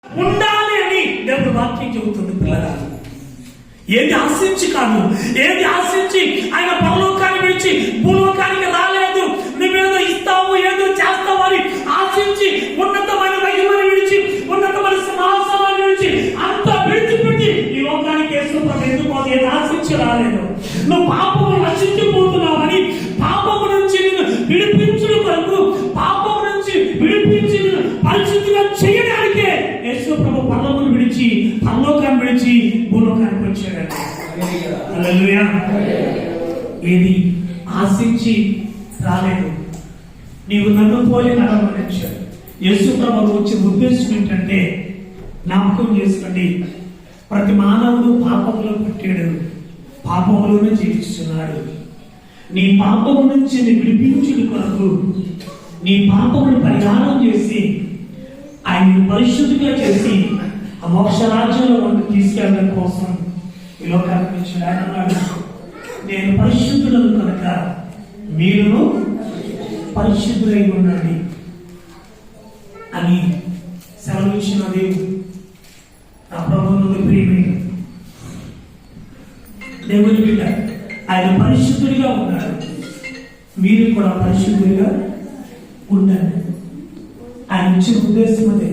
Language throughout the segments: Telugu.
ఉండాలి అని దేవుడు వాక్యం చెబుతుంది. పిల్లగా ఏది ఆశించి కాదు, ఏది ఆశించి ఆయన పరలోకాన్ని విడిచి భూలోకానికి రాలేదు. నువ్వేదో ఇస్తావు, ఏదో చేస్తావు అని ఆశించి ఉన్నతమైన మహిమను విడిచి, ఉన్నతమైన సింహాసనాన్ని విడిచి అంతా విడిచిపెట్టి ఈ లోకానికి యేసుప్రభు ఎందుకు ఏది ఆశించి రాలేదు. నువ్వు పాపము నశించిపోతున్నావని, పాపము నుంచి నిన్ను విడిపించుడు కొరకు, పాపము నుంచి విడిపించి పరిశుద్ధిగా చేయడానికే యేసుప్రభు పరలోకం విడిచి, పరలోకాన్ని విడిచి భూలోకానికి వచ్చాడు. హల్లెలూయా. ఏది ఆశించి రాలేదు. నీవు నన్ను పోలి నడవనిచ్చాడు. యేసుప్రభు వచ్చే ఉద్దేశం ఏంటంటే, జ్ఞాపకం చేసుకోండి, ప్రతి మానవుడు పాపంలో పుట్టాడు, పాపంలోనే జీవిస్తున్నాడు. నీ పాపము నుంచి విడిపించుడు కొరకు, నీ పాపమును పరిహారం చేసి ఆయన పరిశుద్ధిగా చేసి ఆ మోక్ష రాజ్యంలో మనకు తీసుకెళ్ళడం కోసం ఈ లోకానికి వచ్చాడు. ఆయన అన్నాడు, నేను పరిశుద్ధులను కనుక మీరును పరిశుద్ధులై ఉండండి అని సెలవిచ్చిన దేవుడు. నా ప్రభువును ప్రియమైన దేవుని బిడ్డ, ఆయన పరిశుద్ధుడిగా ఉన్నాడు, మీరు కూడా పరిశుద్ధుడిగా ఉండండి. ఆయన ఇచ్చిన ఉద్దేశం అదే.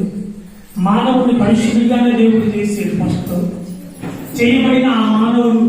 మానవుని పరిశుద్ధిగానే దేవుడు చేసేది. ఫస్ట్ చేయబడిన ఆ మానవుడు